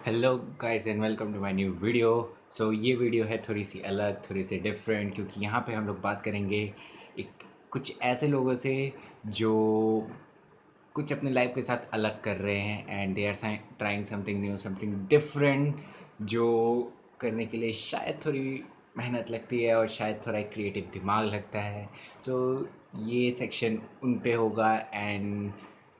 Hello guys and welcome to my new video. ये video है थोड़ी सी अलग, थोड़ी सी डिफरेंट, क्योंकि यहाँ पे हम लोग बात करेंगे एक कुछ ऐसे लोगों से जो कुछ अपने लाइफ के साथ अलग कर रहे हैं and they are trying something new, something different, जो करने के लिए शायद थोड़ी मेहनत लगती है और शायद थोड़ा एक क्रिएटिव दिमाग लगता है। सो ये सेक्शन उन पे होगा एंड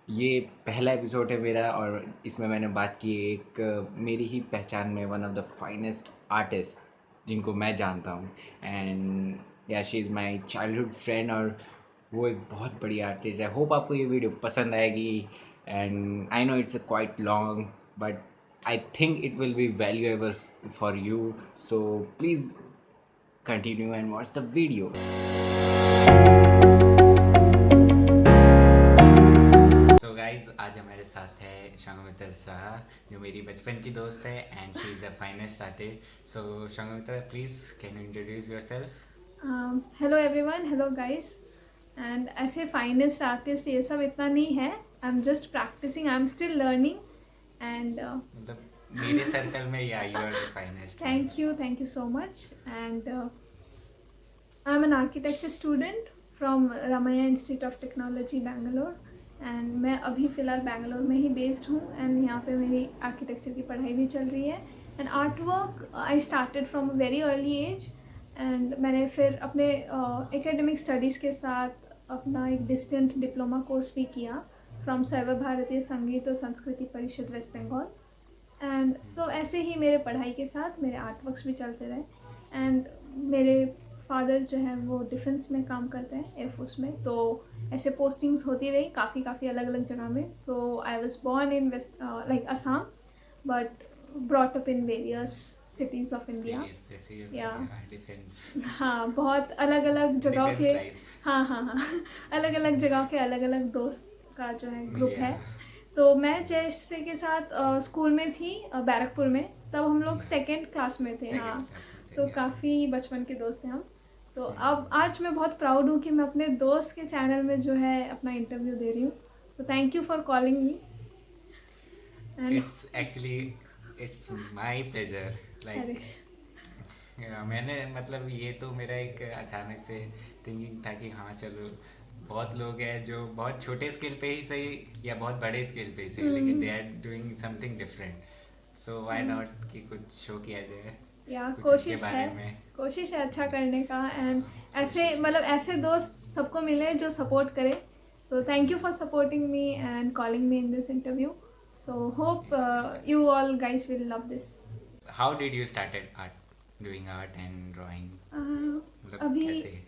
ये पहला एपिसोड है मेरा और इसमें मैंने बात की एक मेरी ही पहचान में one of the finest artist जिनको मैं जानता हूँ एंड या she is my childhood friend और वो एक बहुत बड़ी आर्टिस्ट है। होप आपको ये वीडियो पसंद आएगी and I know it's a quite long but I think it will be valuable for you, so please continue and watch the video. So guys आज हमारे साथ है संगमित्रा शाह जो मेरी बचपन की दोस्त है and she is the finest artist. So Sanghamitra please can you introduce yourself. Hello everyone, hello guys. And ऐसे फाइनेस्ट आर्टिस्ट ये सब इतना नहीं है। I am just practising, I am still learning and मतलब मेरे सर्कल में या you are the finest. Thank you so much. And I am an architecture student from Ramaiah Institute of Technology Bangalore and मैं अभी फ़िलहाल बैंगलोर में ही बेस्ड हूँ एंड यहाँ पे मेरी आर्किटेक्चर की पढ़ाई भी चल रही है। And art work I started from a very early age and मैंने फिर अपने एकेडमिक स्टडीज़ के साथ अपना एक डिस्टेंट डिप्लोमा कोर्स भी किया फ्रॉम सर्वभारतीय संगीत और संस्कृति परिषद वेस्ट बंगाल। एंड तो ऐसे ही मेरे पढ़ाई के साथ मेरे आर्ट वर्क्स भी चलते रहे। एंड मेरे फादर जो है वो डिफेंस में काम करते हैं, एयरफोर्स में, तो ऐसे पोस्टिंग्स होती रही काफ़ी अलग अलग जगह में। So I was born in west like Assam but brought up in various cities of India. या हाँ, बहुत अलग अलग जगहों के, हाँ अलग अलग जगहों के अलग अलग दोस्त का जो है ग्रुप है। तो मैं जैसे के साथ स्कूल में थी बैरकपुर में, तब हम लोग सेकेंड क्लास में थे। हाँ, तो काफ़ी बचपन के दोस्त हैं हम। तो अब आज मैं बहुत प्राउड हूँ कि मैं अपने दोस्त के चैनल में जो है अपना इंटरव्यू दे रही हूँ। So thank you for calling me. It's my pleasure like मैंने मतलब ये तो मेरा एक अचानक से थिंकिंग था कि हाँ चलो बहुत लोग हैं जो बहुत छोटे स्केल पे ही सही या बहुत बड़े स्केल पे ही सही लेकिन they are doing something different, so why not कि कुछ शो किया जाए या कुछ उनके कोशिश बारे है, में। कोशिश है अच्छा करने का। एंड ऐसे मतलब ऐसे दोस्त सबको मिले जो सपोर्ट करे। So thank you for supporting me and calling me in this interview. So hope you all guys will love this. How did you started art doing art and drawing, मतलब अभी कैसे?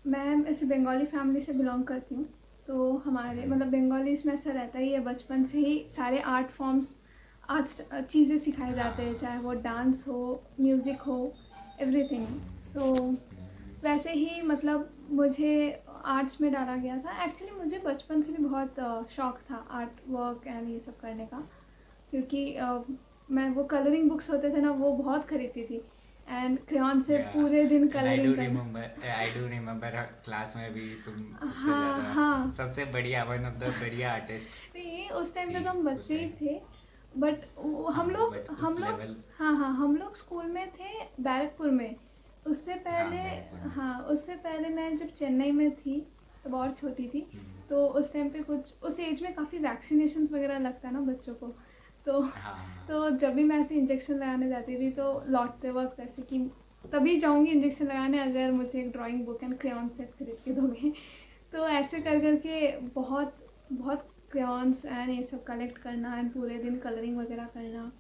मैं ऐसे बंगाली फैमिली से belong करती हूँ, तो हमारे मतलब बंगालीज में ऐसा रहता ही है, बचपन से ही सारे आर्ट फॉर्म्स, आर्ट चीज़ें सिखाए जाते हैं, चाहे वो डांस हो, म्यूज़िक हो, एवरीथिंग। सो वैसे ही मतलब मुझे आर्ट्स में डाला गया था। एक्चुअली मुझे बचपन से भी बहुत शौक़ था आर्ट वर्क एंड ये सब करने का, क्योंकि मैं वो कलरिंग बुक्स होते थे ना, वो बहुत खरीदती थी एंड क्रेयॉन से पूरे दिन कलरिंग करना। आई डू रिमेम्बर क्लास में भी तुम सबसे हाँ ज़्यादा हाँ, सबसे बढ़िया वन ऑफ द बढ़िया आर्टिस्ट ये उस टाइम पे थी तो हम उस बच्चे ही टाइम। थे। बट हम हाँ लोग बट हम उस लोग लेवल। हाँ, हम लोग स्कूल में थे बैरकपुर में। उससे हाँ पहले, बैरकपुर में। हाँ उससे पहले मैं जब चेन्नई में थी तब और छोटी थी, तो उस टाइम पे कुछ उस एज में काफ़ी वैक्सीनेशंस वगैरह लगता है ना बच्चों को। तो हाँ तो जब भी मैं ऐसे इंजेक्शन लगाने जाती थी तो लौटते वक्त ऐसे कि तभी जाऊंगी इंजेक्शन लगाने अगर मुझे एक drawing book and crayon set खरीद के दोगे। तो ऐसे कर करके बहुत बहुत क्रेयॉन्स एंड ये सब कलेक्ट करना एंड पूरे दिन कलरिंग वगैरह करना।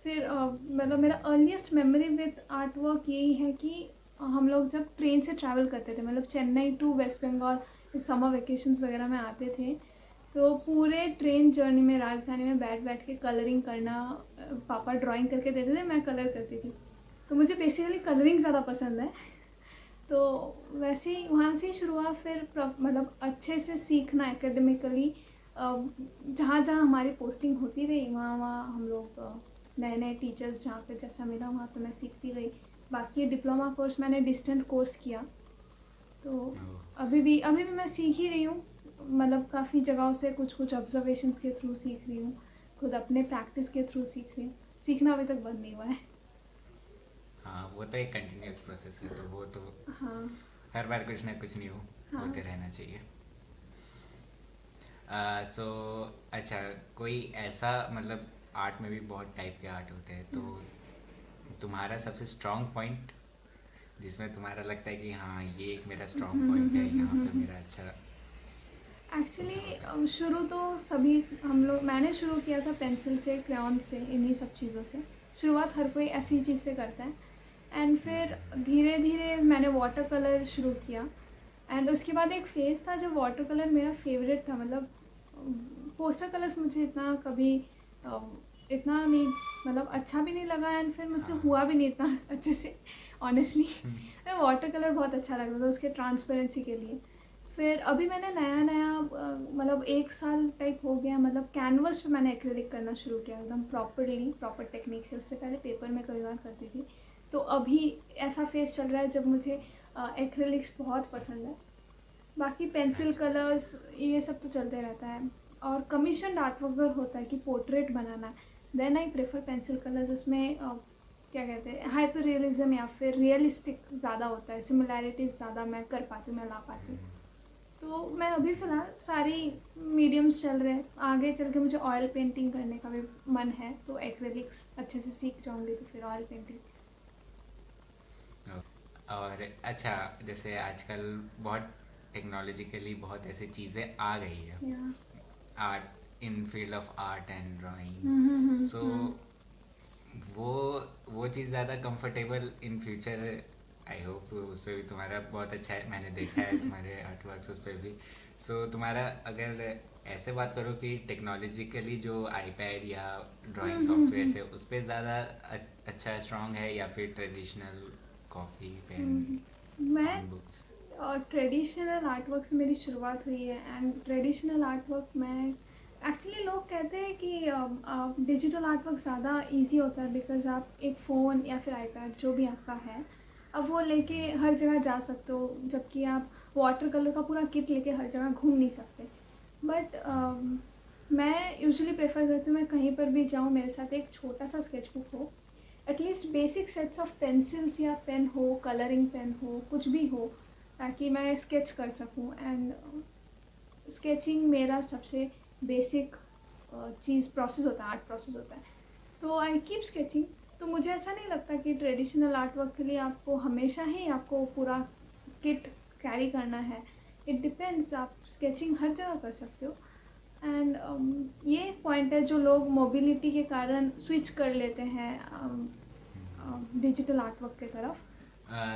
फिर मतलब मेरा earliest memory with art work यही है कि हम लोग जब ट्रेन से ट्रैवल करते थे, मतलब Chennai to West Bengal summer vacations वगैरह में आते थे, तो पूरे ट्रेन जर्नी में राजधानी में बैठ बैठ के कलरिंग करना। पापा ड्राइंग करके देते थे, मैं कलर करती थी। तो मुझे बेसिकली कलरिंग ज़्यादा पसंद है। तो वैसे ही वहाँ से ही शुरुआत, फिर मतलब अच्छे से सीखना एकेडमिकली, जहाँ जहाँ हमारी पोस्टिंग होती रही वहाँ वहाँ हम लोग नए नए टीचर्स जहाँ पे जैसा मिला वहाँ पे मैं सीखती गई। बाकी डिप्लोमा कोर्स मैंने डिस्टेंट कोर्स किया, तो अभी भी मैं सीख ही रही हूँ। मतलब काफ़ी जगहों से कुछ ऑब्जर्वेशंस के थ्रू सीख रही हूँ, खुद अपने प्रैक्टिस के थ्रू सीख रही हूँ। सीखना अभी तक बंद नहीं हुआ है। हाँ, वो तो एक कंटिन्यूअस प्रोसेस है, तो वो तो हाँ हर बार कुछ ना कुछ न्यू हाँ। होते रहना चाहिए। सो अच्छा, कोई ऐसा मतलब आर्ट में भी बहुत टाइप के आर्ट होते हैं, तो तुम्हारा सबसे स्ट्रॉन्ग पॉइंट जिसमें तुम्हारा लगता है कि हाँ ये एक मेरा स्ट्रॉन्ग पॉइंट है, यहाँ पे मेरा अच्छा हो सकता एक्चुअली शुरू तो सभी हम लोग मैंने शुरू किया था पेंसिल से, क्रेयॉन से, इन्हीं सब चीज़ों से। शुरुआत हर कोई ऐसी चीज़ से करता है। एंड फिर धीरे धीरे मैंने वाटर कलर शुरू किया। एंड उसके बाद एक फेज़ था जब वाटर कलर मेरा फेवरेट था। मतलब पोस्टर कलर्स मुझे इतना कभी इतना नहीं, मतलब अच्छा भी नहीं लगा। एंड फिर मुझसे हाँ। हुआ भी नहीं इतना अच्छे से, ऑनेस्टली। वाटर कलर बहुत अच्छा लगता था उसके ट्रांसपेरेंसी के लिए। फिर अभी मैंने नया नया मतलब 1 साल टाइप हो गया, मतलब कैनवस पे मैंने एक्रेलिक करना शुरू किया एकदम प्रॉपर टेक्निक से। उससे पहले पेपर में कई बार करती थी। तो अभी ऐसा फेज चल रहा है जब मुझे एक्रेलिक्स बहुत पसंद है। बाकी पेंसिल अच्छा। कलर्स ये सब तो चलते रहता है। और कमीशन आर्ट अगर होता है कि पोर्ट्रेट बनाना है, then I prefer pencil colours. उसमें क्या कहते हैं, हाइपर रियलिज्म या फिर रियलिस्टिक ज़्यादा होता है, सिमिलैरिटीज़ ज़्यादा मैं कर पाती हूँ, मैं ला पाती हूँ। तो मैं अभी फ़िलहाल सारी मीडियम्स चल रहे हैं। आगे चल के मुझे ऑयल पेंटिंग करने का भी मन है, तो एक्रेलिक्स अच्छे से सीख जाऊँगी तो फिर ऑयल पेंटिंग। और अच्छा, जैसे आजकल बहुत टेक्नोलॉजिकली बहुत ऐसी चीज़ें आ गई है, या art in field of art and drawing. So वो वो चीज़ ज़्यादा comfortable in future, I hope उस पर भी तुम्हारा बहुत अच्छा है, मैंने देखा है तुम्हारे आर्ट वर्क्स उस पर भी। सो तुम्हारा अगर ऐसे बात करो कि टेक्नोलॉजिकली जो आईपैड या ड्राइंग सॉफ्टवेयर से उस पर ज़्यादा अच्छा स्ट्रॉन्ग है, या फिर ट्रेडिशनल कॉपी पेन मैं ऑन बुक्स? और ट्रेडिशनल आर्ट वर्क से मेरी शुरुआत हुई है। एंड ट्रेडिशनल आर्ट वर्क में एक्चुअली लोग कहते हैं कि डिजिटल आर्ट वर्क ज़्यादा इजी होता है, बिकॉज आप एक फ़ोन या फिर आईपैड जो भी आपका है, अब वो लेके हर जगह जा सकते हो। जबकि आप वाटर कलर का पूरा किट लेके हर जगह घूम नहीं सकते। बट मैं यूजुअली प्रेफर करती हूँ मैं कहीं पर भी जाऊँ, मेरे साथ एक छोटा सा स्केचबुक हो, at least basic sets of pencils या पेन हो, कलरिंग पेन हो, कुछ भी हो, ताकि मैं स्केच कर सकूं। एंड स्केचिंग मेरा सबसे बेसिक चीज़ प्रोसेस होता है, आर्ट प्रोसेस होता है। तो आई कीप स्केचिंग। तो मुझे ऐसा नहीं लगता कि ट्रेडिशनल आर्ट वर्क के लिए आपको हमेशा ही आपको पूरा किट कैरी करना है। इट डिपेंड्स, आप स्केचिंग हर जगह कर सकते हो। एंड ये एक पॉइंट है जो लोग मोबिलिटी के कारण स्विच कर लेते हैं डिजिटल आर्ट वर्क की तरफ।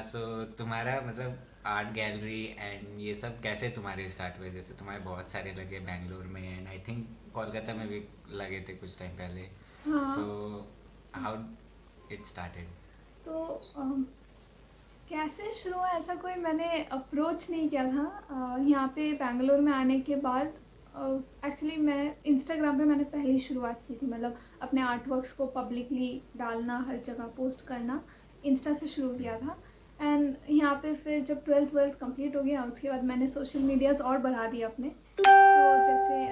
सो तुम्हारा मतलब आर्ट गैलरी एंड ये सब कैसे तुम्हारे स्टार्ट हुए? जैसे तुम्हारे बहुत सारे लगे बैंगलोर में, एंड आई थिंक कोलकाता में भी लगे थे कुछ टाइम पहले। सो हाँ। How it started? तो कैसे शुरू हुआ, ऐसा कोई मैंने अप्रोच नहीं किया था। यहाँ पे बैंगलोर में आने के बाद एक्चुअली मैं इंस्टाग्राम पे मैंने पहले ही शुरुआत की थी। मतलब अपने आर्ट वर्क्स को पब्लिकली डालना, हर जगह पोस्ट करना, इंस्टा से शुरू किया था। एंड यहाँ पे फिर जब 12th कंप्लीट हो गया, उसके बाद मैंने सोशल मीडियाज़ और बढ़ा दिए अपने। तो जैसे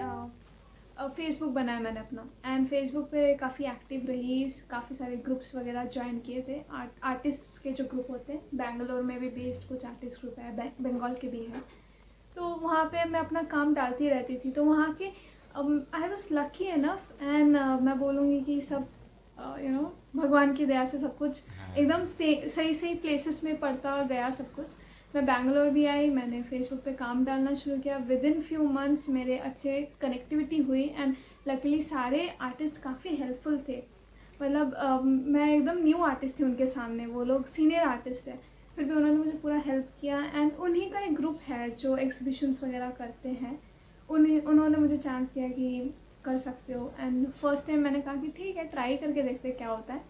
फेसबुक बनाया मैंने अपना, एंड फेसबुक पे काफ़ी एक्टिव रही, काफ़ी सारे ग्रुप्स वगैरह ज्वाइन किए थे। आर्टिस्ट्स के जो ग्रुप होते हैं, बैंगलोर में भी बेस्ड कुछ आर्टिस्ट ग्रुप है, बंगाल के भी हैं। तो वहाँ पे मैं अपना काम डालती रहती थी। तो वहाँ के I was lucky enough, and मैं बोलूँगी कि सब भगवान की दया से सब कुछ एकदम सही सही प्लेसेस में पड़ता गया सब कुछ। मैं बैंगलोर भी आई, मैंने फेसबुक पे काम डालना शुरू किया। विद इन फ्यू मंथ्स मेरे अच्छे कनेक्टिविटी हुई, एंड लकीली सारे आर्टिस्ट काफ़ी हेल्पफुल थे। मतलब मैं एकदम न्यू आर्टिस्ट थी उनके सामने, वो लोग सीनियर आर्टिस्ट है, फिर भी उन्होंने मुझे पूरा हेल्प किया। एंड उन्हीं का एक ग्रुप है जो एग्जीबिशंस वगैरह करते हैं, उन्होंने मुझे चांस दिया कि कर सकते हो। एंड फर्स्ट टाइम मैंने कहा कि ठीक है, ट्राई करके देखते क्या होता है,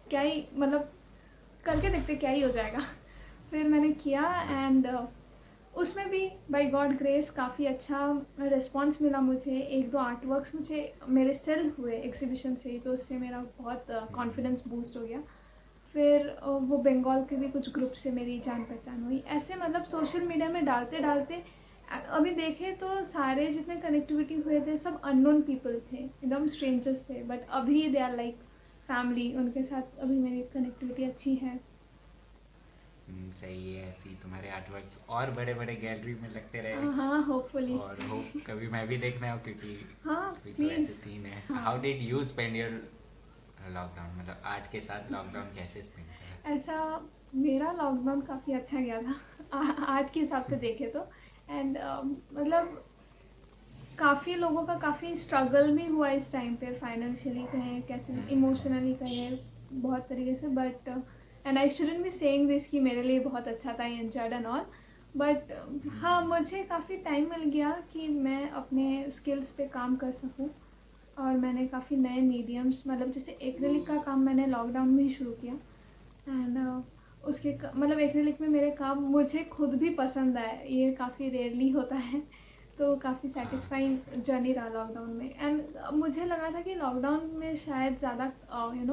क्या ही मतलब करके देखते क्या ही हो जाएगा। फिर मैंने किया, एंड उसमें भी बाय गॉड ग्रेस काफ़ी अच्छा रिस्पांस मिला मुझे। 1-2 आर्ट वर्क्स मुझे मेरे सेल हुए एग्जीबिशन से ही, तो उससे मेरा बहुत कॉन्फिडेंस बूस्ट हो गया। फिर वो बंगाल के भी कुछ ग्रुप से मेरी जान पहचान हुई। ऐसे मतलब सोशल मीडिया में डालते डालते अभी देखें तो सारे जितने कनेक्टिविटी हुए थे सब अननोन पीपल थे, एकदम स्ट्रेंजर्स थे, बट अभी दे आर लाइक फैमिली, उनके साथ अभी मेरी कनेक्टिविटी अच्छी है। सही है, ऐसी तुम्हारे आर्टवर्क्स और बड़े बड़े गैलरी में लगते रहे। हाँ, होपफुली। और होप कभी मैं भी देखना हो, क्योंकि हाँ, अभी तो ऐसे प्लीज़। सीन है। हाँ, how did you spend your lockdown, मतलब आर्ट के साथ लॉकडाउन कैसे स्पेंड करा? ऐसा मेरा लॉकडाउन काफ़ी अच्छा गया था आर्ट के हिसाब से देखे तो। एंड मतलब काफ़ी लोगों का काफ़ी स्ट्रगल भी हुआ इस टाइम पे, फाइनेंशियली कहें, कैसे इमोशनली कहें, बहुत तरीके से। But and I shouldn't be saying this कि मेरे लिए बहुत अच्छा था, I enjoyed and all. But हाँ, मुझे काफ़ी टाइम मिल गया कि मैं अपने स्किल्स पे काम कर सकूँ। और मैंने काफ़ी नए मीडियम्स, मतलब जैसे एक्रिलिक का काम मैंने लॉकडाउन में ही शुरू किया। एंड उसके मतलब एक्रिलिक में मेरे काम मुझे खुद भी पसंद आए, ये काफ़ी रेयरली होता है। तो काफ़ी हाँ। सेटिस्फाइंग जर्नी रहा लॉकडाउन में। एंड मुझे लगा था कि लॉकडाउन में शायद ज़्यादा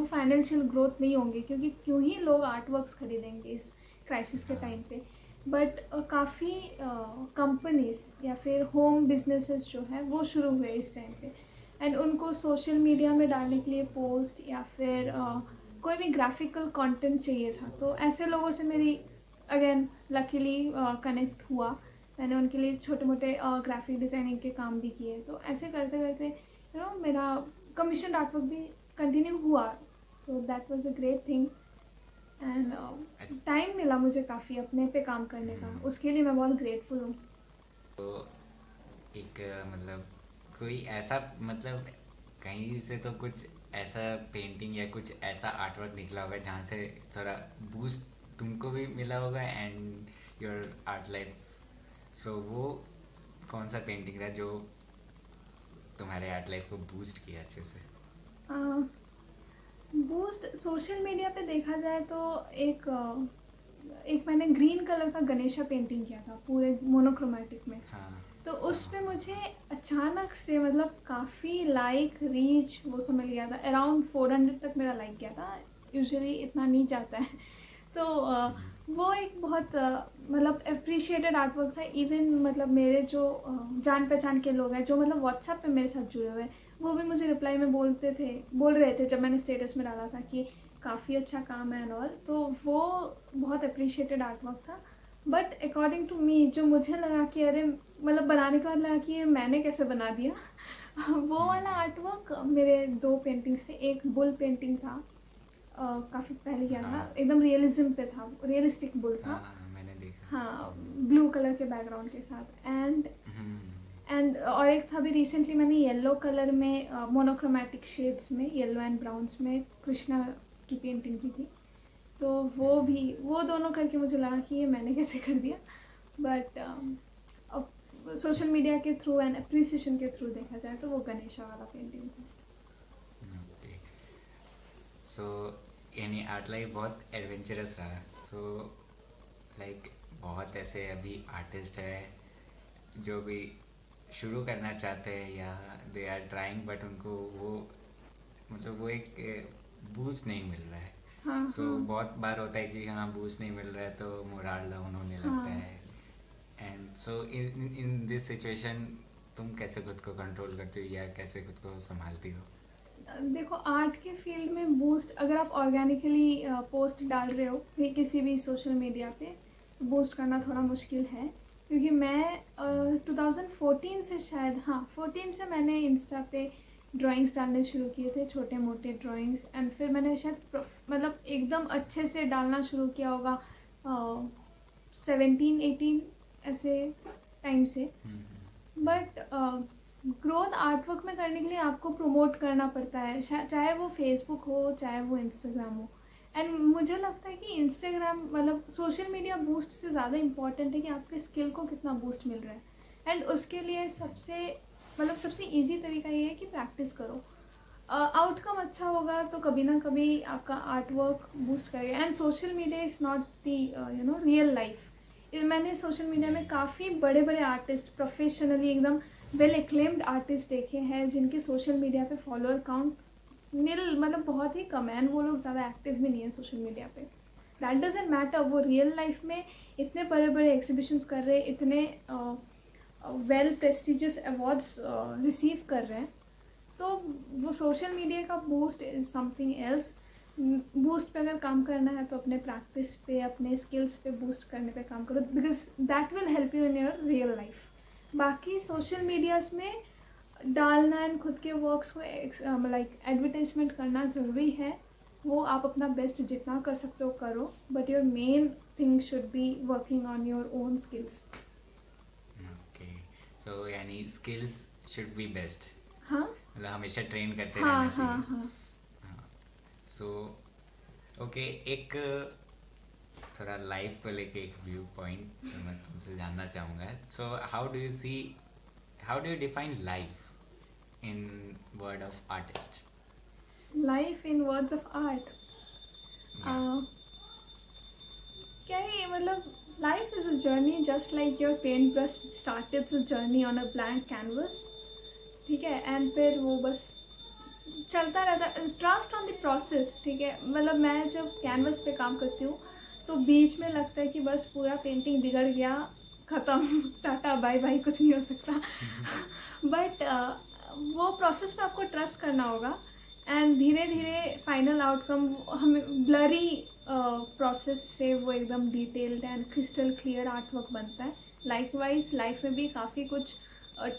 फाइनेंशियल ग्रोथ नहीं होंगी, क्योंकि क्यों ही लोग आर्ट वर्क्स खरीदेंगे इस क्राइसिस के टाइम पे। बट काफ़ी कंपनीज या फिर होम बिजनेसेस जो है वो शुरू हुए इस टाइम पे। एंड उनको सोशल मीडिया में डालने के लिए पोस्ट या फिर कोई भी ग्राफिकल कंटेंट चाहिए था, तो ऐसे लोगों से मेरी अगेन लकीली कनेक्ट हुआ। मैंने उनके लिए छोटे मोटे ग्राफिक डिज़ाइनिंग के काम भी किए। तो ऐसे करते करते मेरा कमीशन आर्टवर्क भी कंटिन्यू हुआ। तो that was a great thing. And time मिला मुझे काफ़ी अपने पे काम करने का, उसके लिए मैं बहुत ग्रेटफुल हूँ। तो एक मतलब कोई ऐसा, मतलब कहीं से तो कुछ ऐसा पेंटिंग या कुछ ऐसा आर्टवर्क निकला होगा जहाँ से थोड़ा बूस्ट तुमको भी मिला होगा एंड योर आर्ट लाइफ। सो वो कौन सा पेंटिंग था जो तुम्हारे आर्ट लाइफ को बूस्ट किया अच्छे से? बूस्ट सोशल मीडिया पे देखा जाए तो एक मैंने ग्रीन कलर का गणेशा पेंटिंग किया था पूरे मोनोक्रोमेटिक में। हाँ। तो उस पे मुझे अचानक से मतलब काफ़ी लाइक रीच वो सब मिल गया था। अराउंड 400 तक मेरा लाइक गया था, यूजुअली इतना नहीं जाता है। तो वो एक बहुत मतलब अप्रिशिएटेड आर्टवर्क था। इवन मतलब मेरे जो जान पहचान के लोग हैं जो मतलब व्हाट्सएप पे मेरे साथ जुड़े हुए हैं, वो भी मुझे रिप्लाई में बोल रहे थे जब मैंने स्टेटस में डाला था कि काफ़ी अच्छा काम है एंड ऑल। तो वो बहुत अप्रिशिएटेड आर्टवर्क था। बट अकॉर्डिंग टू मी जो मुझे लगा कि अरे मतलब बनाने के बाद लगा कि ये मैंने कैसे बना दिया वो वाला आर्टवर्क मेरे दो पेंटिंग्स थे। एक बुल पेंटिंग था, काफ़ी पहले किया था, हाँ। एकदम रियलिज्म पे था, रियलिस्टिक बुल था। हाँ, मैंने देखा। हाँ, ब्लू कलर के बैकग्राउंड के साथ। एंड हम्म। और एक था भी रिसेंटली मैंने येलो कलर में मोनोक्रोमेटिक शेड्स में, येलो एंड ब्राउन्स में कृष्णा की पेंटिंग की थी। तो वो दोनों करके मुझे लगा कि ये मैंने कैसे कर दिया। बट अब सोशल मीडिया के थ्रू एंड अप्रिसिएशन के थ्रू देखा जाए तो वो गणेशा वाला पेंटिंग था। ओके। सो यानी आर्ट लाइफ बहुत एडवेंचरस रहा। सो लाइक बहुत ऐसे अभी आर्टिस्ट है जो भी शुरू करना चाहते हैं या दे आर ट्राइंग, बट उनको वो मतलब वो एक बूस्ट नहीं मिल रहा है। हाँ, सो हाँ, बहुत बार होता है कि हाँ बूस्ट नहीं मिल रहा है तो मोराल डाउन होने लगता हाँ। है। And so in this situation तुम कैसे खुद को कंट्रोल करती हो या कैसे खुद को संभालती हो? देखो, आर्ट के फील्ड में बूस्ट अगर आप ऑर्गेनिकली पोस्ट डाल रहे हो किसी भी सोशल मीडिया पे, तो बूस्ट करना थोड़ा मुश्किल है। क्योंकि मैं 2014 से शायद, हाँ 14 से मैंने इंस्टा पे ड्राइंग्स डालने शुरू किए थे, छोटे मोटे ड्राइंग्स। एंड फिर मैंने शायद मतलब एकदम अच्छे से डालना शुरू किया होगा 17-18 ऐसे टाइम से। बट ग्रोथ आर्टवर्क में करने के लिए आपको प्रमोट करना पड़ता है, चाहे वो फेसबुक हो चाहे वो इंस्टाग्राम हो। एंड मुझे लगता है कि इंस्टाग्राम मतलब सोशल मीडिया बूस्ट से ज़्यादा इम्पॉर्टेंट है कि आपके स्किल को कितना बूस्ट मिल रहा है। एंड उसके लिए सबसे इजी तरीका ये है कि प्रैक्टिस करो। आउटकम अच्छा होगा तो कभी ना कभी आपका आर्टवर्क बूस्ट करेगा। And social media is not the real life. मैंने सोशल मीडिया में काफ़ी बड़े बड़े आर्टिस्ट, प्रोफेशनली एकदम वेल एक्लेम्ड आर्टिस्ट देखे हैं जिनके सोशल मीडिया पे फॉलोअर काउंट नील, मतलब बहुत ही कम है। एंड वो लोग ज़्यादा एक्टिव भी नहीं है सोशल मीडिया पे। दैट डजेंट मैटर, वो रियल लाइफ में इतने बड़े बड़े एग्जीबिशंस कर रहे हैं, इतने वेल प्रेस्टिजियस अवार्ड्स रिसीव कर रहे हैं। तो वो सोशल मीडिया का boost is something else. Boost पे अगर काम करना है तो अपने प्रैक्टिस पे, अपने स्किल्स पे बूस्ट करने पे काम करो, because that will help you in your real life. बाकी सोशल मीडियाज में डालना एंड खुद के वर्क्स को लाइक एडवर्टाइजमेंट करना ज़रूरी है. वो आप अपना बेस्ट जितना कर सकते हो करो, but your main thing should be working on your own skills. Okay, so यानी स्किल्स शुड बी बेस्ट, हाँ मतलब हमेशा ट्रेन करते हाँ रहना हाँ चाहिए. हाँ. हाँ. सो ओके, एक थोड़ा लाइफ को लेके एक व्यू पॉइंट जो मैं तुमसे जानना चाहूँगा. So how do you define life in word of artist? Life in words of art. क्या है मतलब, life is a journey just like your paint brush started a journey on a blank canvas. ठीक है, and फिर वो बस चलता रहता है. Trust on the process. ठीक है, मतलब मैं जब कैनवस पे काम करती हूँ तो बीच में लगता है कि बस पूरा पेंटिंग बिगड़ गया, ख़त्म, टाटा बाय बाय, कुछ नहीं हो सकता. बट वो प्रोसेस में आपको ट्रस्ट करना होगा, एंड धीरे धीरे फाइनल आउटकम हमें ब्लरी प्रोसेस से वो एकदम detailed and crystal clear art work बनता है. लाइकवाइज लाइफ में भी काफ़ी कुछ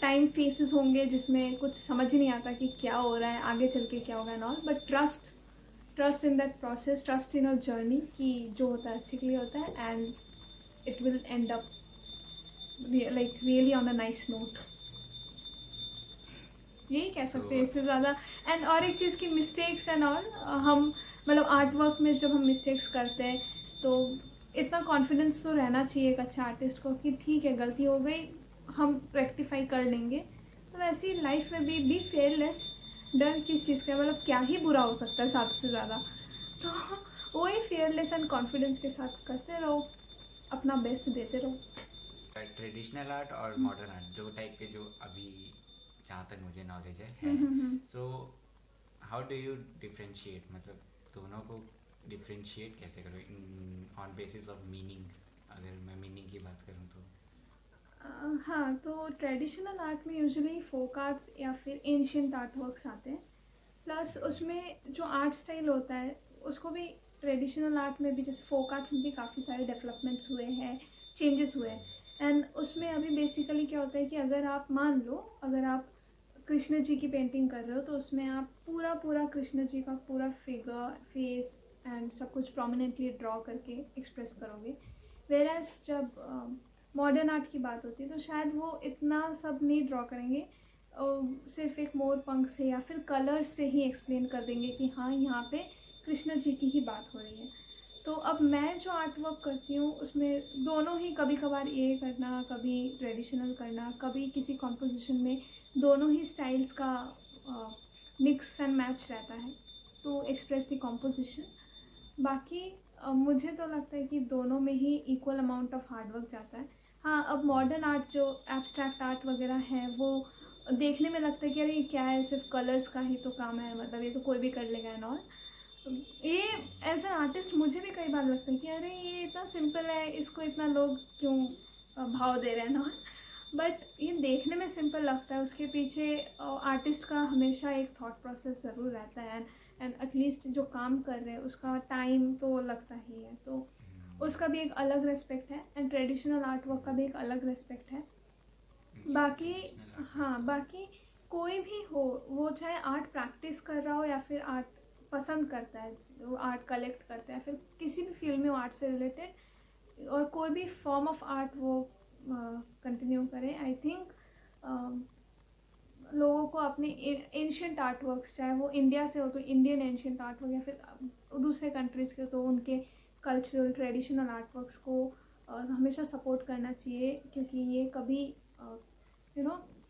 टाइम फेसेस होंगे जिसमें कुछ समझ ही नहीं आता कि क्या हो रहा है, आगे चल के क्या होगा and all, but trust in that process, trust in a journey कि जो होता है अच्छे के लिए होता है, and it will and up like really on a nice note. यही कह सकते हैं सो इससे ज़्यादा. एंड और एक चीज़ की मिस्टेक्स एंड ऑल, हम मतलब आर्ट वर्क में जब हम मिस्टेक्स करते हैं तो इतना कॉन्फिडेंस तो रहना चाहिए एक अच्छा आर्टिस्ट को कि ठीक है गलती हो गई, हम रेक्टिफाई कर लेंगे. तो वैसे ही लाइफ में भी फेयरलेस. डर किस चीज़ का, मतलब क्या ही बुरा हो सकता है ज़्यादा से ज़्यादा. तो वही फेयरलेस एंड कॉन्फिडेंस के साथ करते रहो, अपना बेस्ट देते रहो. ट्रेडिशनल आर्ट और मॉडर्न आर्ट, दो टाइप के जो अभी जहाँ तक मुझे नॉलेज है hmm. So how do you differentiate, मतलब दोनों को डिफ्रेंशिएट कैसे करो in on basis of meaning? अगर मैं मीनिंग की बात करूँ तो हाँ, तो ट्रेडिशनल आर्ट में यूजुअली फोक आर्ट्स या फिर एंशियंट आर्ट वर्क्स आते हैं. प्लस उसमें जो आर्ट स्टाइल होता है उसको भी ट्रेडिशनल आर्ट में भी, जैसे फोक आर्ट्स में भी काफ़ी सारे डेवलपमेंट्स हुए हैं, चेंजेस हुए हैं. एंड उसमें अभी बेसिकली क्या होता है कि अगर आप मान लो, अगर आप कृष्ण जी की पेंटिंग कर रहे हो तो उसमें आप पूरा पूरा कृष्ण जी का पूरा फिगर, फेस एंड सब कुछ प्रोमिनेंटली ड्रॉ करके एक्सप्रेस करोगे. वेर एज जब मॉडर्न आर्ट की बात होती है तो शायद वो इतना सब नहीं ड्रॉ करेंगे, सिर्फ एक मोर पंख से या फिर कलर्स से ही एक्सप्लेन कर देंगे कि हाँ यहाँ पे कृष्ण जी की ही बात हो रही है. तो अब मैं जो आर्ट वर्क करती हूँ उसमें दोनों ही, कभी कभार ये करना, कभी ट्रेडिशनल करना, कभी किसी कॉम्पोजिशन में दोनों ही स्टाइल्स का मिक्स एंड मैच रहता है टू एक्सप्रेस द कॉम्पोजिशन. बाकी मुझे तो लगता है कि दोनों में ही इक्वल अमाउंट ऑफ हार्डवर्क जाता है. हाँ, अब मॉडर्न आर्ट जो एब्स्ट्रैक्ट आर्ट वगैरह है वो देखने में लगता है कि अरे ये क्या है, सिर्फ कलर्स का ही तो काम है, मतलब ये तो कोई भी कर लेगा एंड ऑल. ये एज एन आर्टिस्ट मुझे भी कई बार लगता है कि अरे ये इतना सिंपल है, इसको इतना लोग क्यों भाव दे रहे हैं ना. बट ये देखने में सिंपल लगता है, उसके पीछे आर्टिस्ट का हमेशा एक थॉट प्रोसेस ज़रूर रहता है, एंड एटलीस्ट जो काम कर रहे हैं उसका टाइम तो लगता ही है. तो उसका भी एक अलग रेस्पेक्ट है, एंड ट्रेडिशनल आर्ट वर्क का भी एक अलग रेस्पेक्ट है. बाकी ट्रेडिशनल आर्ट हाँ, बाकी कोई भी हो, वो चाहे आर्ट प्रैक्टिस कर रहा हो या फिर आर्ट पसंद करता है, वो आर्ट कलेक्ट करता है, फिर किसी भी फील्ड में आर्ट से रिलेटेड और कोई भी फॉर्म ऑफ आर्ट वो कंटिन्यू करें. आई थिंक लोगों को अपने एंशियंट आर्ट वर्क्स, चाहे वो इंडिया से हो तो इंडियन एंशियंट आर्ट वर्क या फिर दूसरे कंट्रीज़ के, तो उनके कल्चरल ट्रेडिशनल आर्ट वर्क्स को हमेशा सपोर्ट करना चाहिए, क्योंकि ये कभी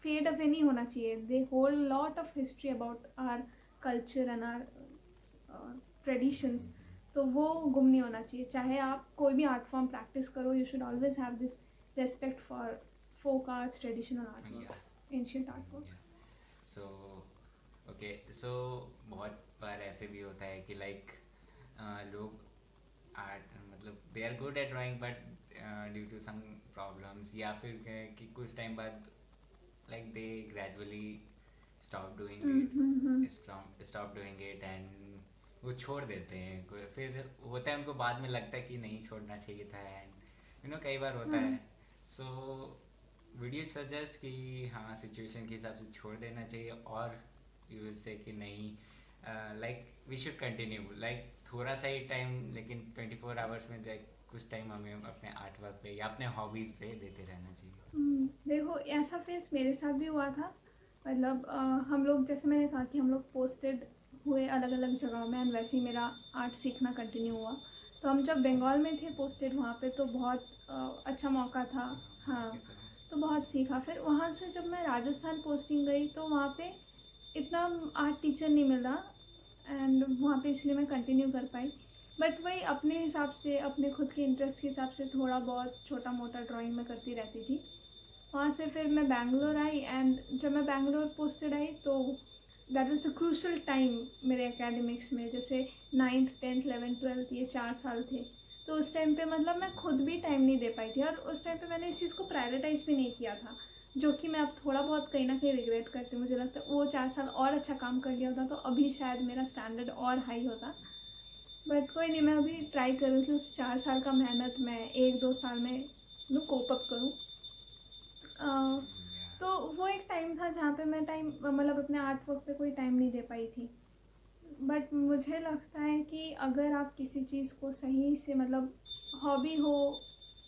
फेड अवे नहीं होना चाहिए. They hold lot of history about our culture and our traditions. तो वो गुम नहीं होना चाहिए. चाहे आप कोई भी आर्ट फॉर्म प्रैक्टिस करो, you should always have this respect for folk arts, traditional art works, ancient art works. So okay, so बहुत बार ऐसे भी होता है कि लाइक लोग आर्ट मतलब they are good at drawing but due to some problems, या फिर कि कुछ टाइम बाद like they gradually stop doing it, stop doing it, and वो छोड़ देते हैं। फिर होता है उनको बाद में लगता है कि नहीं छोड़ना चाहिए था, एंड कई बार होता है। सो वीडियो सजेस्ट कि हाँ सिचुएशन के हिसाब से छोड़ देना चाहिए, और यू विल से कि नहीं, like we should continue, like थोड़ा सा ही टाइम, लेकिन 24 आवर्स में कुछ टाइम हमें अपने आर्ट वर्क पे या अपने हॉबीज़ पे देते रहना चाहिए। देखो ऐसा फेस मेरे साथ भी हुआ था। मतलब हम लोग, जैसे मैंने कहा कि हम लोग पोस्टेड हुए अलग अलग जगहों में, एंड वैसे ही मेरा आर्ट सीखना कंटिन्यू हुआ। तो हम जब बंगाल में थे पोस्टेड वहाँ पे, तो बहुत अच्छा मौका था। हाँ, तो बहुत सीखा। फिर वहाँ से जब मैं राजस्थान पोस्टिंग गई तो वहाँ पे इतना आर्ट टीचर नहीं मिला, एंड वहाँ पे इसलिए मैं कंटिन्यू कर पाई। बट वही अपने हिसाब से, अपने खुद के इंटरेस्ट के हिसाब से थोड़ा बहुत छोटा मोटा ड्राइंग में करती रहती थी। वहाँ से फिर मैं बैंगलोर आई, एंड जब मैं बैंगलोर पोस्टेड आई तो that was the crucial time मेरे एकेडमिक्स में। जैसे 9th 10th 11th 12th ये 4 साल थे। तो उस टाइम पे मतलब मैं खुद भी टाइम नहीं दे पाई थी, और उस टाइम पे मैंने इस चीज़ को प्रायोरिटाइज़ भी नहीं किया था, जो कि मैं अब थोड़ा बहुत कहीं ना कहीं रिग्रेट करती हूँ। मुझे लगता है वो 4 साल और अच्छा काम कर लिया होता तो अभी शायद मेरा स्टैंडर्ड और हाई होता। बट कोई नहीं, मैं अभी ट्राई करूँ कि उस 4 साल का मेहनत मैं 1-2 साल में कोप अप करूँ। तो वो एक टाइम था जहाँ पे मैं टाइम मतलब अपने आर्ट वर्क पे कोई टाइम नहीं दे पाई थी। बट मुझे लगता है कि अगर आप किसी चीज़ को सही से, मतलब हॉबी हो,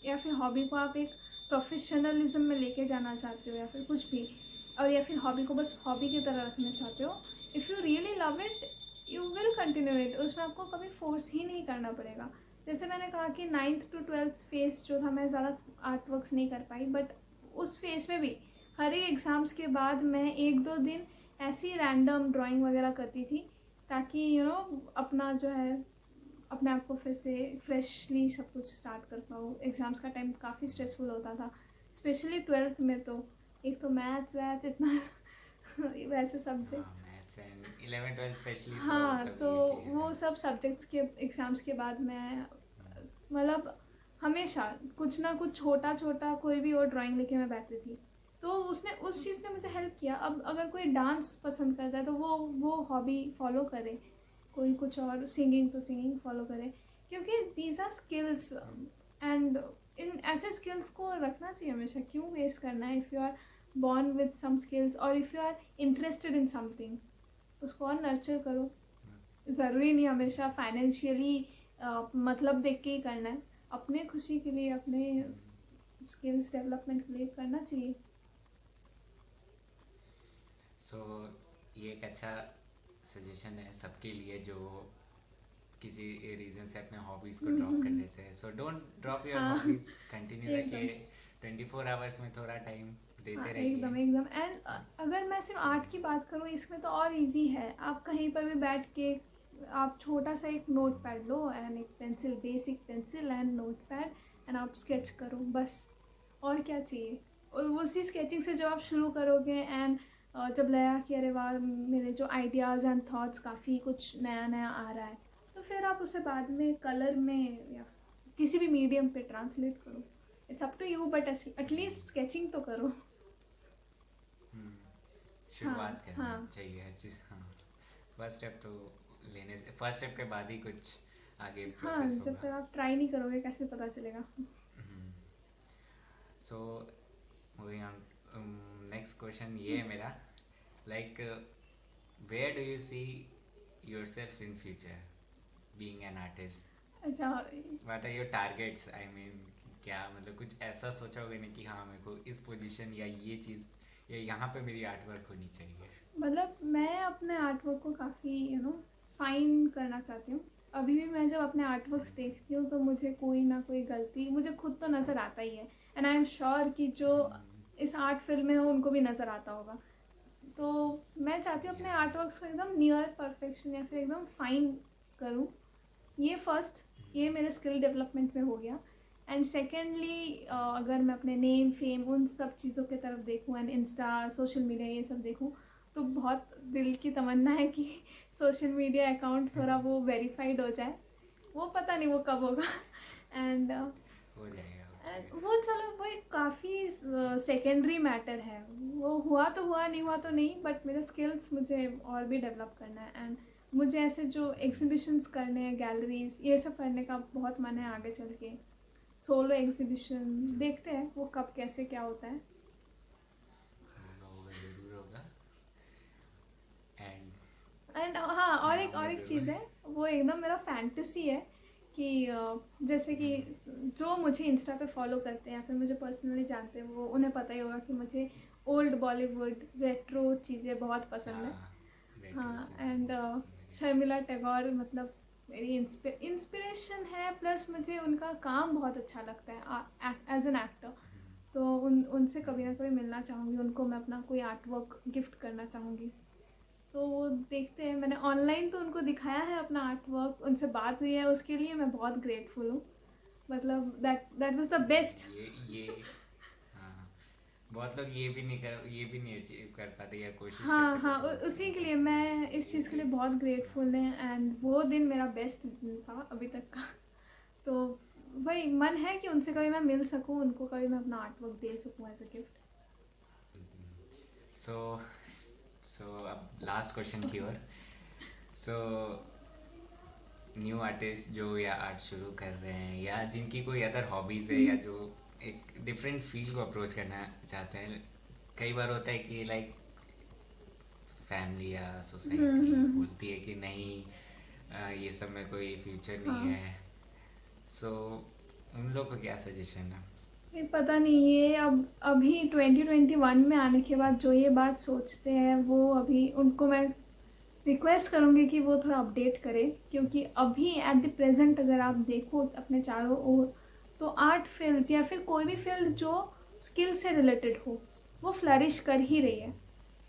या फिर हॉबी को आप एक प्रोफेशनलिज्म में लेके जाना चाहते हो, या फिर कुछ भी, और या फिर हॉबी को बस हॉबी की तरह रखना चाहते हो, if you really love it you will continue it. उसमें आपको कभी फोर्स ही नहीं करना पड़ेगा। जैसे मैंने कहा कि 9th to 12th फेस जो था, मैं ज़्यादा आर्ट वर्क्स नहीं कर पाई, बट उस फेस में भी हर एक एग्ज़ाम्स के बाद मैं 1-2 दिन ऐसी रैंडम ड्राइंग वगैरह करती थी, ताकि अपना जो है, अपने आप को फिर से फ्रेशली सब कुछ स्टार्ट कर पाऊँ। एग्ज़ाम्स का टाइम काफ़ी स्ट्रेसफुल होता था, स्पेशली 12th में। तो एक तो मैथ्स वैथ्स इतना वैसे सब्जेक्ट्स। मैथ्स एंड 11 12 स्पेशली तो हाँ, मतलब तो ये है। वो सब सब्जेक्ट्स के एग्ज़ाम्स के बाद मैं मतलब हमेशा कुछ ना कुछ छोटा छोटा कोई भी और ड्राइंग लेके मैं बैठती थी। तो उसने, उस चीज़ ने मुझे हेल्प किया। अब अगर कोई डांस पसंद करता है तो वो हॉबी फॉलो करे, कोई कुछ और सिंगिंग तो सिंगिंग फॉलो करे, क्योंकि दीज आर स्किल्स, एंड इन ऐसे स्किल्स को रखना चाहिए हमेशा। क्यों वेस्ट करना है? If you are born with some skills, और if you are interested in something, उसको और नर्चर करो। ज़रूरी नहीं हमेशा फाइनेंशियली मतलब देख के ही करना है। अपने खुशी के लिए, अपने स्किल्स डेवलपमेंट के लिए करना चाहिए। सो ये एक अच्छा सजेशन है सबके लिए जो किसी रीज़न से अपने हॉबीज़ को ड्रॉप कर देते हैं। सो डोंट ड्रॉप योर हाँ हॉबीज़, कंटिन्यू एकदम। रखिए। 24 आवर्स में थोड़ा टाइम हाँ देते रहिए। एकदम एकदम। एंड अगर मैं सिर्फ आर्ट की बात करूँ, इसमें तो और इजी है। आप कहीं पर भी बैठ के आप छोटा सा एक नोट पैड लो, एंड एक pencil, basic pencil and note pad, and आप स्केच करो बस। और क्या चाहिए? और उसी स्केचिंग से जब आप शुरू करोगे, एंड जब लगा कि अरे वाह, मेरे जो आइडियाज़ एंड थॉट्स काफ़ी कुछ नया नया आ रहा है, तो फिर आप उसे बाद में कलर में या किसी भी मीडियम पे ट्रांसलेट करो। It's up to you, but at least sketching तो करो। शुरुआत हाँ हाँ करनी चाहिए हर चीज़। हाँ, फर्स्ट स्टेप तो लेने, फर्स्ट स्टेप के बाद ही कुछ आगे हाँ, प्रोसेस जब होगा। तक आप ट्राई नहीं करोगे कैसे पता चलेगा? So moving on, next question ये है मेरा, like where do you see yourself in future being an artist? अच्छा, what are your targets? I mean क्या मतलब कुछ ऐसा सोचा होगा नहीं कि हाँ मेरे को इस पोजीशन या ये चीज़ या यहाँ पे मेरी आर्ट वर्क होनी चाहिए? मतलब मैं अपने आर्ट वर्क को काफ़ी फाइन करना चाहती हूँ। अभी भी मैं जब अपने आर्ट वर्क्स देखती हूँ तो मुझे कोई ना कोई गलती मुझे खुद तो नज़र आता ही है, एंड आई एम श्योर कि जो इस आर्ट फील्ड में हो उनको भी नज़र आता होगा। तो मैं चाहती हूँ अपने या आर्ट वर्क्स को एकदम नियर परफेक्शन या फिर एकदम फाइन करूँ। ये फर्स्ट, ये मेरे स्किल डेवलपमेंट में हो गया। एंड सेकेंडली, अगर मैं अपने नेम फेम उन सब चीज़ों की तरफ देखूँ, एंड इंस्टा सोशल मीडिया ये सब देखूँ, तो बहुत दिल की तमन्ना है कि सोशल मीडिया अकाउंट थोड़ा वो वेरीफाइड हो जाए। वो पता नहीं वो कब होगा। एंड हो जाएगा। And वो चलो वो एक काफ़ी सेकेंडरी मैटर है, वो हुआ तो हुआ, नहीं हुआ तो नहीं, बट मेरे स्किल्स मुझे और भी डेवलप करना है। एंड मुझे ऐसे जो एग्जीबिशंस करने हैं, गैलरीज, ये सब करने का बहुत मन है आगे चल के। सोलो एग्जीबिशन देखते हैं वो कब कैसे क्या होता है। होगा, जरूर होगा। एंड एंड हाँ, और एक चीज़ है, वो एकदम मेरा फैंटेसी है कि जैसे कि जो मुझे इंस्टा पे फॉलो करते हैं या फिर मुझे पर्सनली जानते हैं, वो उन्हें पता ही होगा कि मुझे ओल्ड बॉलीवुड रेट्रो चीज़ें बहुत पसंद है। हाँ, एंड शर्मिला टैगोर मतलब मेरी इंस्पिरेशन है, प्लस मुझे उनका काम बहुत अच्छा लगता है एज एन एक्टर। तो उनसे कभी ना कभी मिलना चाहूँगी, उनको मैं अपना कोई आर्ट वर्क गिफ्ट करना चाहूँगी। तो वो देखते हैं, मैंने ऑनलाइन तो उनको दिखाया है अपना आर्ट वर्क, उनसे बात हुई है, उसके लिए मैं बहुत ग्रेटफुल हूँ। मतलब दैट वाज द बेस्ट। ये हाँ, बहुत लोग ये भी नहीं अचीव कर पाते या कोशिश हाँ करते हाँ, करते बहुत उसी लोग के लिए मैं इस चीज़ के लिए बहुत ग्रेटफुल है। एंड वो दिन मेरा बेस्ट दिन था अभी तक का। तो वही मन है कि उनसे कभी मैं मिल सकूँ, उनको कभी मैं अपना आर्ट वर्क दे सकूँ एज अ गिफ्ट। सो अब लास्ट क्वेश्चन की ओर। सो न्यू आर्टिस्ट जो या आर्ट शुरू कर रहे हैं या जिनकी कोई अदर हॉबीज़ है या जो एक डिफरेंट फील्ड को अप्रोच करना चाहते हैं, कई बार होता है कि लाइक फैमिली या सोसाइटी बोलती है कि नहीं, ये सब में कोई फ्यूचर नहीं हाँ, है। सो उन लोग को क्या सजेशन है? ये पता नहीं, ये अब अभी 2021 में आने के बाद जो ये बात सोचते हैं, वो अभी उनको मैं रिक्वेस्ट करूँगी कि वो थोड़ा अपडेट करें। क्योंकि अभी एट द प्रेजेंट अगर आप देखो अपने चारों ओर, तो आर्ट फील्ड या फिर कोई भी फील्ड जो स्किल से रिलेटेड हो, वो फ्लरिश कर ही रही है।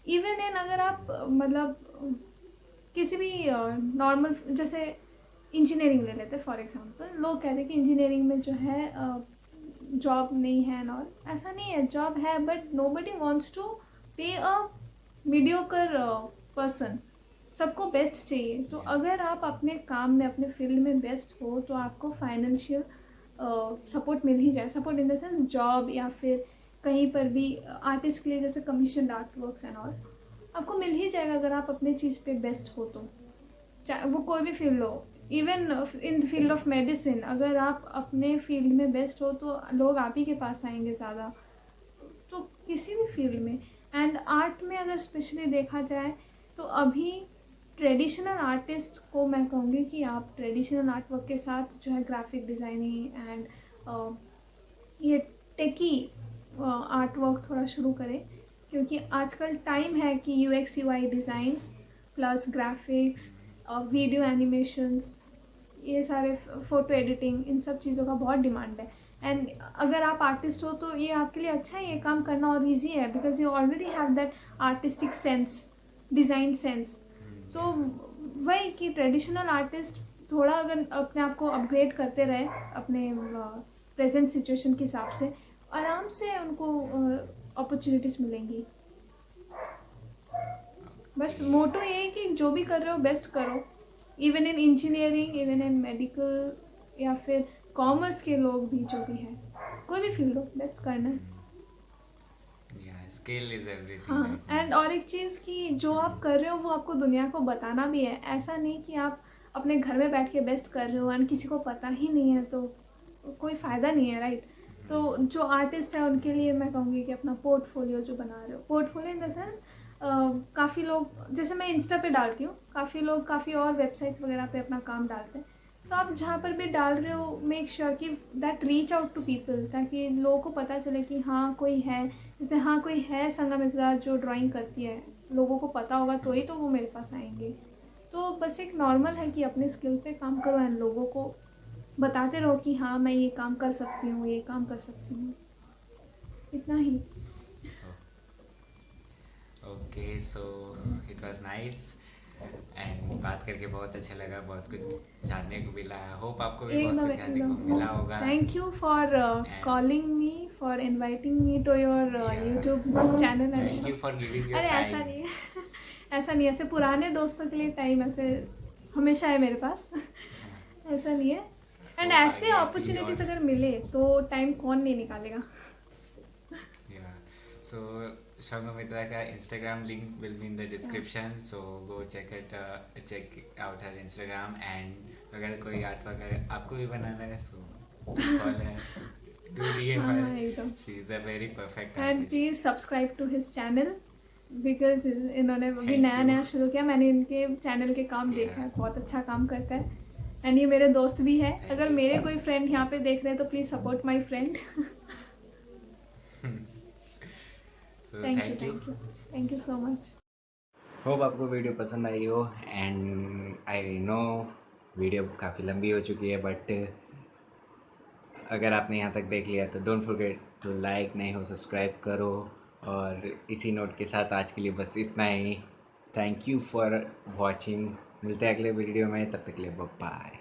इवन इन अगर आप मतलब किसी भी नॉर्मल, जैसे इंजीनियरिंग ले लेते फॉर एग्जांपल, लोग कहते हैं कि इंजीनियरिंग में जो है जॉब नहीं है एंड ऑल। ऐसा नहीं है, जॉब है, बट नोबडी वांट्स टू पे अ मीडियोकर पर्सन। सबको बेस्ट चाहिए। तो अगर आप अपने काम में, अपने फील्ड में बेस्ट हो, तो आपको फाइनेंशियल सपोर्ट मिल ही जाए। Support in the sense job, या फिर कहीं पर भी आर्टिस्ट के लिए जैसे commission art works and all आपको मिल ही जाएगा अगर आप अपने चीज़ पे बेस्ट हो तो। चाहे वो कोई भी फील्ड हो, even in the field of medicine, अगर आप अपने फील्ड में बेस्ट हो तो लोग आप ही के पास आएंगे ज़्यादा। तो किसी भी फील्ड में, एंड आर्ट में अगर स्पेशली देखा जाए तो अभी ट्रेडिशनल आर्टिस्ट को मैं कहूँगी कि आप ट्रेडिशनल आर्ट वर्क के साथ जो है ग्राफिक डिज़ाइनिंग एंड ये टेकी आर्ट वर्क थोड़ा शुरू करें। क्योंकि आजकल टाइम है कि UX UI designs plus graphics, video animations, ये सारे फ़ोटो एडिटिंग, इन सब चीज़ों का बहुत डिमांड है। एंड अगर आप आर्टिस्ट हो तो ये आपके लिए अच्छा है, ये काम करना और ईजी है, because you already have that artistic sense, design sense. तो वही कि ट्रेडिशनल आर्टिस्ट थोड़ा अगर अपने आप को अपग्रेड करते रहे अपने प्रेजेंट सिचुएशन के हिसाब से, आराम से उनको अपॉर्चुनिटीज़ मिलेंगी। बस मोटो ये है कि जो भी कर रहे हो बेस्ट करो। Even in engineering, even in medical, या फिर कॉमर्स के लोग भी जो भी हैं, कोई भी फील्ड हो, बेस्ट करना है। Skill is everything. हाँ, एंड और एक चीज़ कि जो आप कर रहे हो वो आपको दुनिया को बताना भी है। ऐसा नहीं कि आप अपने घर में बैठ के बेस्ट कर रहे हो एंड किसी को पता ही नहीं है, तो कोई फ़ायदा नहीं है, राइट। तो जो आर्टिस्ट है उनके लिए मैं कहूँगी कि अपना पोर्टफोलियो जो बना रहे हो, पोर्टफोलियो इन द सेंस काफ़ी लोग, जैसे मैं इंस्टा पे डालती हूँ, काफ़ी लोग काफ़ी और वेबसाइट्स वगैरह पे अपना काम डालते हैं। तो आप जहाँ पर भी डाल रहे हो, मेक श्योर कि that reach out to people, ताकि लोगों को पता चले कि हाँ कोई है। जैसे हाँ कोई है संगमित्रा जो ड्राइंग करती है, लोगों को पता होगा तो ही तो वो मेरे पास आएंगे। तो बस एक नॉर्मल है कि अपने स्किल पे काम करो एंड लोगों को बताते रहो कि हाँ मैं ये काम कर सकती हूँ, ये काम कर सकती हूँ, इतना ही। Okay, so it was nice and बात करके बहुत अच्छा लगा, बहुत कुछ जानने को मिला। होप आपको भी बहुत कुछ जानने को मिला होगा। Thank you for calling me, for inviting me to your YouTube channel. Thank you for giving your अरे टाइम। ऐसा नहीं है ऐसा नहीं है, ऐसे पुराने दोस्तों के लिए टाइम ऐसे हमेशा है मेरे पास ऐसा नहीं है। एंड वो ऐसे ideas ही अपॉर्चुनिटीज और अगर मिले तो टाइम कौन नहीं निकालेगा। yeah. So Shangamitra का Instagram link will be in the description. So go check out her Instagram and अगर कोई आर्ट वगैरह आपको भी बनाना है so call her, do DM her. हाँ एकदम। She is a very perfect and artist. Please subscribe to his channel because इन्होंने अभी Thank नया you. नया शुरू किया, मैंने इनके चैनल के काम देखा है, Yeah. बहुत अच्छा काम करता है एंड ये मेरे दोस्त भी है। Thank अगर you. मेरे कोई फ्रेंड यहाँ पे देख रहे हैं तो please support my friend. So thank you thank you. Thank you thank you so much. Hope आपको वीडियो पसंद आई हो एंड आई नो वीडियो काफ़ी लंबी हो चुकी है बट अगर आपने यहाँ तक देख लिया तो डोंट फॉरगेट टू लाइक, नहीं हो सब्सक्राइब करो। और इसी नोट के साथ आज के लिए बस इतना ही। Thank you for watching. मिलते हैं अगले वीडियो में, तब तक के लिए बाय।